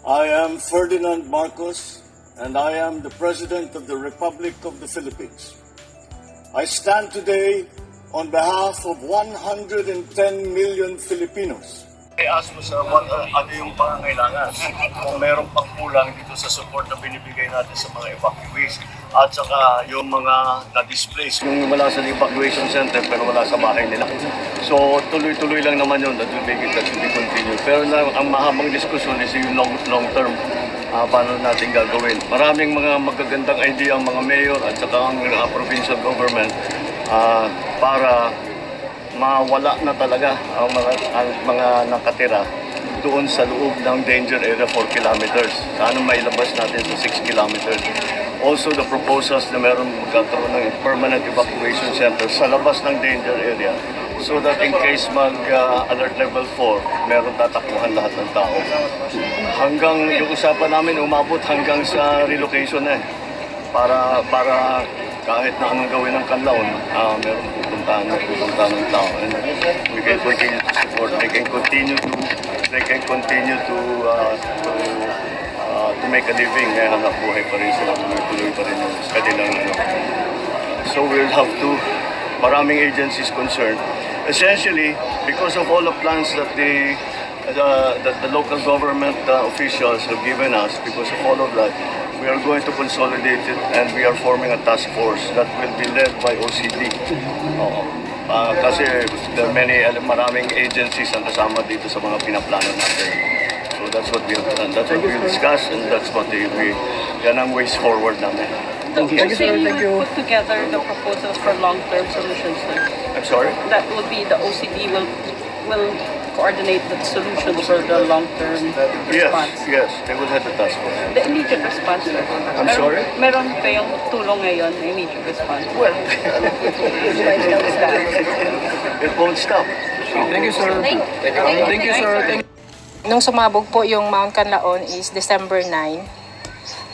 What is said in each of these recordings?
I am Ferdinand Marcos, and I am the President of the Republic of the Philippines. I stand today on behalf of 110 million Filipinos. I-ask mo sa ano yung pangangailangan. Kung merong pang kulang dito sa support na binibigay natin sa mga evacuees at saka yung mga na-displaced. Yung wala sa evacuation center pero wala sa bahay nila. So tuloy-tuloy lang naman yun, that will make it that will be continue. Pero ang mahabang diskusyon is yung long term. Paano natin gagawin. Maraming mga magagandang idea ang mga mayor at saka ang provincial government para mawala na talaga ang mga nakatira doon sa loob ng danger area 4 kilometers. Sana mailabas natin sa 6 kilometers. Also, the proposals na meron magkakaroon ng permanent evacuation center sa labas ng danger area so that in case mag-alert level 4, meron tatakbuhan lahat ng tao. Hanggang yung usapan namin umabot hanggang sa relocation para kahit na anong gawin ng Kanlaon, meron pupuntahan ng tao. And we can continue to support. They can continue to make a living. Hanap buhay pa rin sila. Tuloy pa rin yung kanilang so we'll have to, maraming agencies concerned. Essentially, because of all the plans that the local government officials have given us, because of all of that, we are going to consolidate it and we are forming a task force that will be led by OCD. Kasi there are maraming agencies ang kasama dito sa mga pinaplano natin. So that's what we have done. That's what we discussed and that's what yan ang ways forward namin. Thank you, sir. Thank you. Put together the proposals for long-term solutions, sir. I'm sorry? That will be the OCD will coordinate the solutions for the long-term response. Yes, they will have the task force. The immediate response, sir. I'm sorry? Meron kayong tulong ngayon, immediate response. Well, it won't stop. Thank you, sir. Thank you, sir. Nung sumabog po yung Mount Canlaon is December 9.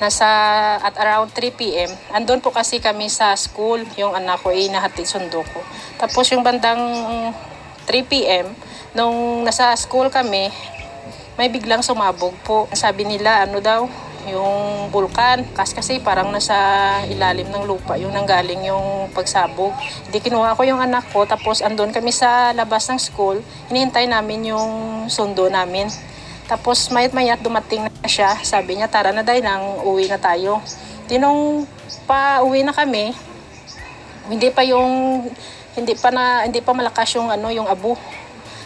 At around 3 p.m., andun po kasi kami sa school, yung anak ko ay nahatid sundo ko. Tapos yung bandang 3 p.m., nung nasa school kami, may biglang sumabog po. Sabi nila, yung bulkan. Kasi parang nasa ilalim ng lupa, yung nanggaling yung pagsabog. Hindi kinuha ko yung anak ko, tapos andun kami sa labas ng school. Hinihintay namin yung sundo namin. Tapos mayat dumating na siya. Sabi niya, tara na day, uwi na tayo. Nung pa-uwi na kami, hindi pa malakas yung abo.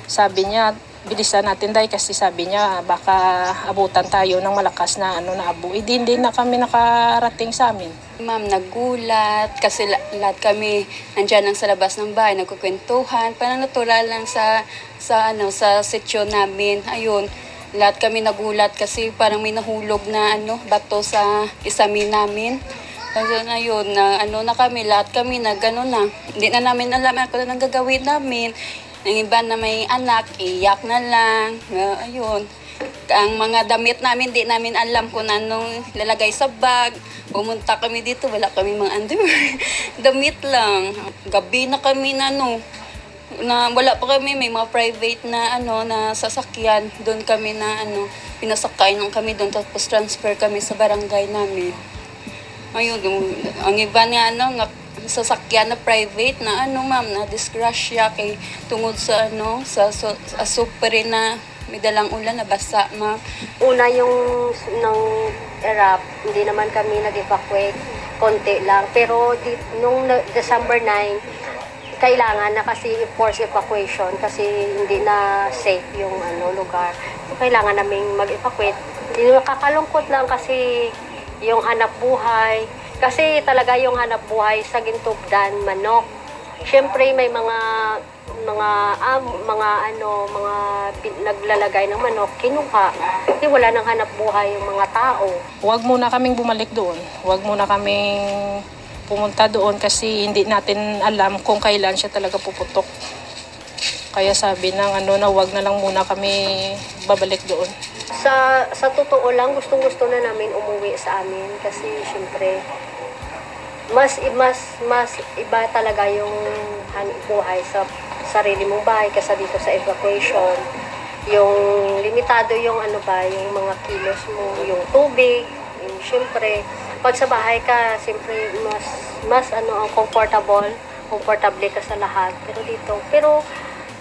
Sabi niya, bilisan natin day kasi sabi niya baka abutan tayo ng malakas na abo. Hindi na kami nakarating sa amin. Ma'am, nagulat kasi lahat kami nandiyan lang sa labas ng bahay, nagkukwentuhan, parang natural lang sa sityo namin. Ayun, lahat kami nagulat kasi parang may nahulog na bato sa isamin namin. Kasi ayun, na kami, lahat kami na. Hindi na namin alam ano nang gagawin namin. Ang iba na may anak, iyak na lang. Ayun. Ang mga damit namin, di namin alam kung anong lalagay sa bag. Pumunta kami dito, wala kami mga underwear. Damit lang. Gabi na kami na wala pa kami, may mga private na na sasakyan. Doon kami na pinasakay nang kami doon, tapos transfer kami sa barangay namin. Ayun, ang iba nga sasakyan na private na ma'am, na disgrasya kay tungod sa super na may dalang ulan na basa, ma'am. Una yung ng erap, hindi naman kami nag-evacuate, konti lang. Pero nung December 9, kailangan na kasi force evacuation kasi hindi na safe yung lugar. So, kailangan naming mag-evacuate. Nakakalungkot lang kasi yung hanap buhay. Kasi talaga yung hanap buhay sa Gintubdan, manok. Siyempre may mga naglalagay ng manok, kinuha. Kasi wala nang hanap buhay yung mga tao. Huwag muna kaming bumalik doon. Huwag muna kaming pumunta doon kasi hindi natin alam kung kailan siya talaga puputok. Kaya sabi ng na huwag na lang muna kami babalik doon. Sa totoo lang, gustong-gusto na namin umuwi sa amin kasi siyempre mas iba talaga yung buhay sa sarili mong bahay kaysa dito sa evacuation. yung limitado yung ano ba, yung mga kilos mo, yung tubig, yung syempre, pag sa bahay ka, syempre mas ano ang komportable ka sa lahat. Pero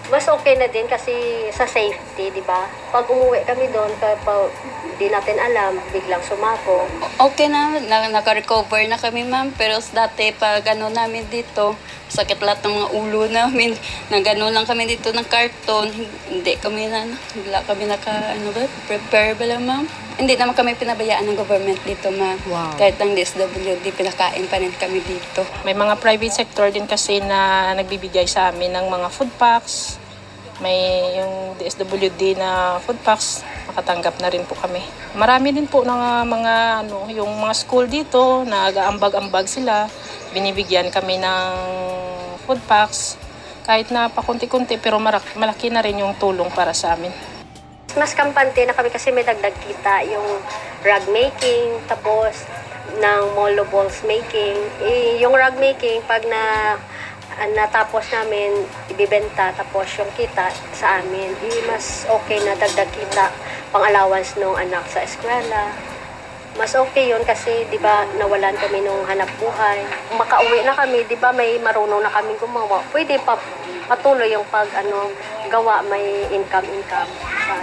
mas okay na din kasi sa safety, di ba? Pag umuwi kami doon, kapag di natin alam, biglang sumako. Okay na, naka-recover na kami ma'am. Pero dati pag ano namin dito, sakit lahat ng mga ulo namin. Nagano lang kami dito ng karton. Hindi kami wala kami prepare ba lang ma'am? Hindi naman kami pinabayaan ng government dito ma'am. Wow. Kahit ang DSWD, pinakain pa rin kami dito. May mga private sector din kasi na nagbibigay sa amin ng mga food packs. May yung DSWD na food packs, makatanggap na rin po kami. Marami din po ng mga yung mga school dito, nag-aambag-ambag sila. Binibigyan kami ng food packs. Kahit na pakunti-kunti pero malaki na rin yung tulong para sa amin. Mas kampante na kami kasi may dagdag kita yung rug making, tapos ng molo balls making. Yung rug making, pag natapos namin, ibibenta, tapos yung kita sa amin, mas okay na dagdag kita pang allowance ng anak sa eskwela. Mas okay yun kasi, di ba, nawalan kami nung hanap buhay. Makauwi na kami, di ba, may marunong na kami gumawa. Pwede pa patuloy yung gawa, may income sa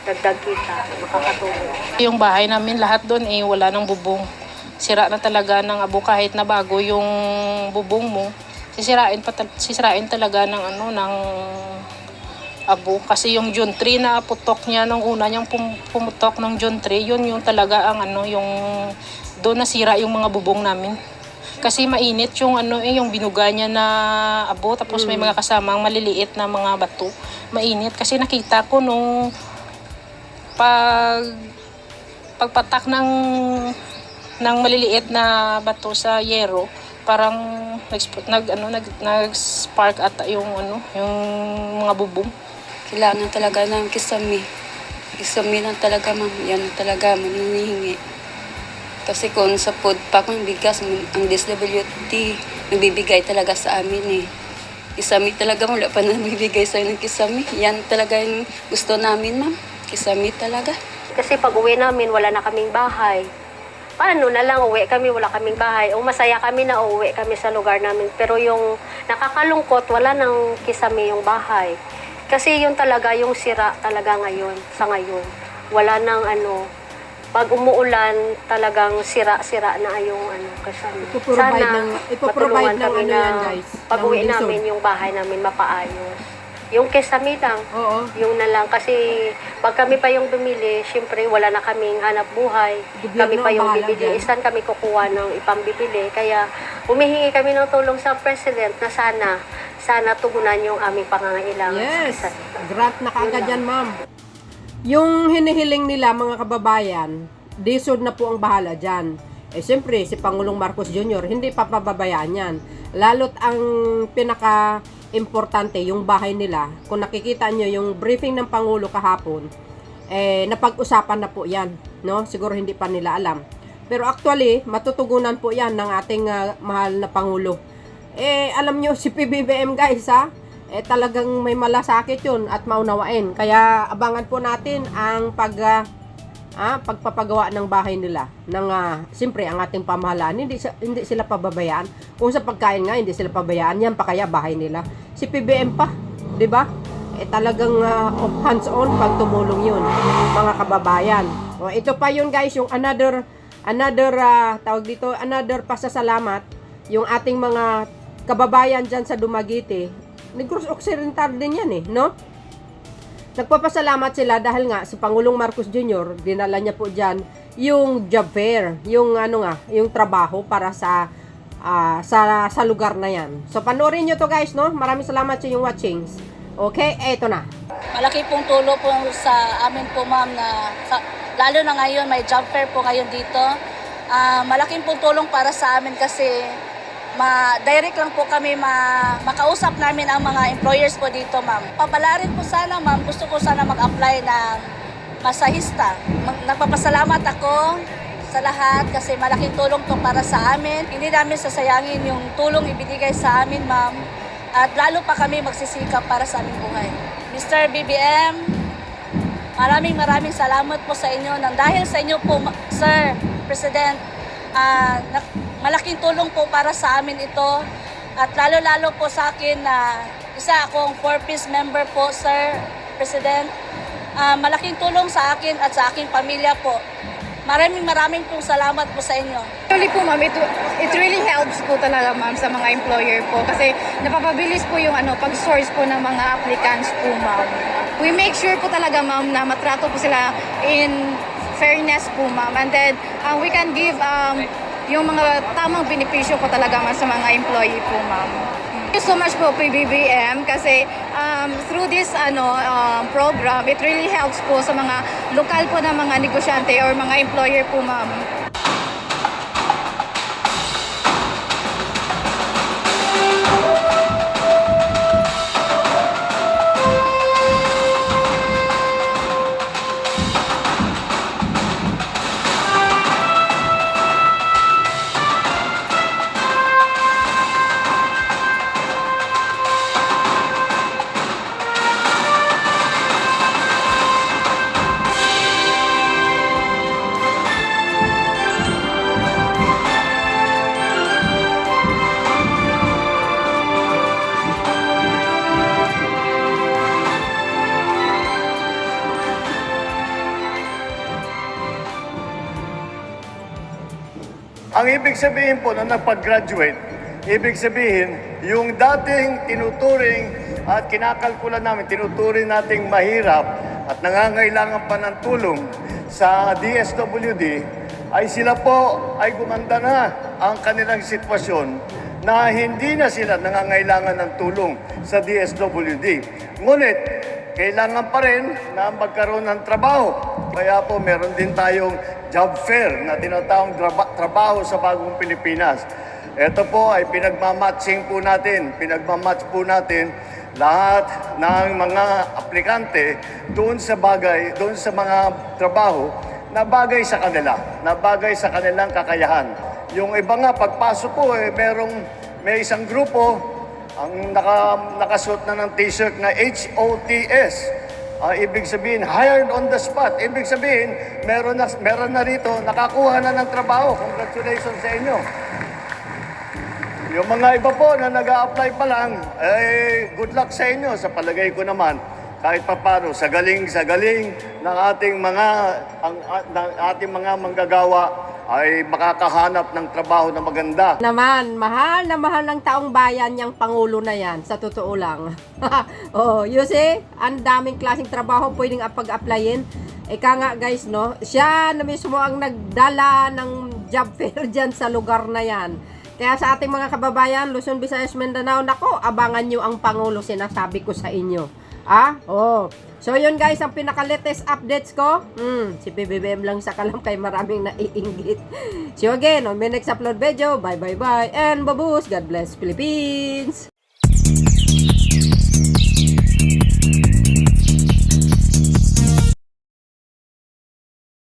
dagdag kita, makakatulong. Yung bahay namin, lahat doon wala ng bubong. Sira na talaga ng abo kahit na bago yung bubong mo. Sisirain talaga ng ng abo. Kasi yung June 3 na putok niya nung una niyang pumutok ng June 3, yun yung talaga ang yung doon nasira yung mga bubong namin. Kasi mainit yung yung binuga niya na abo, tapos may mga kasamang maliliit na mga bato. Mainit kasi nakita ko nung pagpatak ng maliliit na bato sa yero, parang nag-spark ata yung mga bubong. Kailangan talaga ng kisame. Kisame lang talaga ma'am. Yan talaga maninihingi. Kasi kung sa food pack ng bigas, ang DSWD nagbibigay talaga sa amin Kisame talaga, wala pa nagbibigay sa'yo ng kisame. Yan talaga yung gusto namin ma'am. Kisame talaga. Kasi pag uwi namin, wala na kaming bahay. Paano na lang uwi kami, wala kaming bahay. O masaya kami na uwi kami sa lugar namin. Pero yung nakakalungkot, wala nang kisame yung bahay. Kasi yun talaga, yung sira talaga ngayon, sa ngayon. Wala nang pag umuulan, talagang sira-sira na yung kasama. Sana matulungan kami na pag uwi namin, yung bahay namin mapaayos. Yung kesame lang, yung na lang. Kasi pag kami pa yung bumili, syempre wala na kaming hanap buhay. Kami pa yung bibili. Saan kami kukuha ng ipambibili. Kaya humihingi kami ng tulong sa President na sana tugunan yung aming pangangailangan. Yes, grant na kaagad yan ma'am. Yung hinihiling nila mga kababayan, DSWD na po ang bahala dyan. Siyempre, si Pangulong Marcos Jr., hindi papababayaan yan. Lalo't ang pinaka-importante, yung bahay nila. Kung nakikita nyo, yung briefing ng Pangulo kahapon, napag-usapan na po yan. No? Siguro hindi pa nila alam. Pero actually, matutugunan po yan ng ating mahal na Pangulo. Alam nyo, si PBBM guys, talagang may malasakit yun at maunawain. Kaya abangan po natin ang pagpapagawa ng bahay nila ng siyempre ang ating pamahalaan. Hindi sila pababayaan. Kung sa pagkain nga hindi sila pabayaan, yan pa kaya bahay nila. Si PBM pa, 'di ba? Talagang hands-on pag tumulong 'yun, mga kababayan. O ito pa 'yun guys, yung another pasasalamat yung ating mga kababayan diyan sa Dumaguete. Negros Occidental din yan no? Nagpapasalamat sila dahil nga si Pangulong Marcos Jr. dinala niya po diyan yung job fair, yung yung trabaho para sa lugar na yan. So panoorin niyo to guys, no? Maraming salamat sa inyong watchings. Okay, eto na. Malaki pong tulong po sa amin po ma'am lalo na ngayon may job fair po ngayon dito. Malaking pong tulong para sa amin kasi direct lang po kami makausap namin ang mga employers po dito, ma'am. Papalarin po sana, ma'am. Gusto ko sana mag-apply ng masahista. Nagpapasalamat ako sa lahat kasi malaking tulong to para sa amin. Hindi namin sasayangin yung tulong ibinigay sa amin, ma'am. At lalo pa kami magsisikap para sa aming buhay. Mr. BBM, Maraming salamat po sa inyo. Nang dahil sa inyo po, Sir President, malaking tulong po para sa amin ito. At lalo-lalo po sa akin na isa akong 4-piece member po, Sir President. Malaking tulong sa akin at sa aking pamilya po. Maraming pong salamat po sa inyo. Actually po ma'am, it really helps po talaga ma'am sa mga employer po kasi napapabilis po yung pag-source po ng mga applicants po ma'am. We make sure po talaga ma'am na matrato po sila in fairness po ma'am, and then we can give yung mga tamang benepisyo po talaga ma'am sa mga employee po ma'am. Thank you so much po PBBM kasi through this program, it really helps po sa mga lokal po na mga negosyante or mga employer po ma'am. Ang ibig sabihin po na napag-graduate, ibig sabihin, yung dating tinuturing at kinakalkula namin, tinuturing nating mahirap at nangangailangan pa ng tulong sa DSWD, ay sila po ay gumanda na ang kanilang sitwasyon na hindi na sila nangangailangan ng tulong sa DSWD. Ngunit, kailangan pa rin na magkaroon ng trabaho. Kaya po meron din tayong job fair na tinatawag trabaho sa bagong Pilipinas. Ito po ay pinagmamatching po natin, pinagmamatch po natin lahat ng mga aplikante doon sa mga trabaho na bagay sa kanila, na bagay sa kanilang kakayahan. Yung iba nga, pagpasok po, may isang grupo, ang nakasuot na ng t-shirt na HOTS. Ibig sabihin, hired on the spot. Ibig sabihin, meron na rito, nakakuha na ng trabaho. Congratulations sa inyo. Yung mga iba po na nag-a-apply pa lang, good luck sa inyo. Sa palagay ko naman, kahit papano, sa galing ng ating mga manggagawa, ay makakahanap ng trabaho na maganda. Naman, mahal na mahal ng taong bayan yung Pangulo na yan, sa totoo lang. Oh, you see, ang daming klaseng trabaho pwedeng pag-applyin. Ika nga guys, no, siya na mismo ang nagdala ng job fair dyan sa lugar na yan. Kaya sa ating mga kababayan, Luzon, Visayas, Mindanao, nako, abangan nyo ang Pangulo, sinasabi ko sa inyo. Oh. So yun guys, ang pinaka-latest updates ko. Si PBBM lang sa kalam kay maraming naiinggit. See you again on my next upload video. Bye. And babus. God bless Philippines.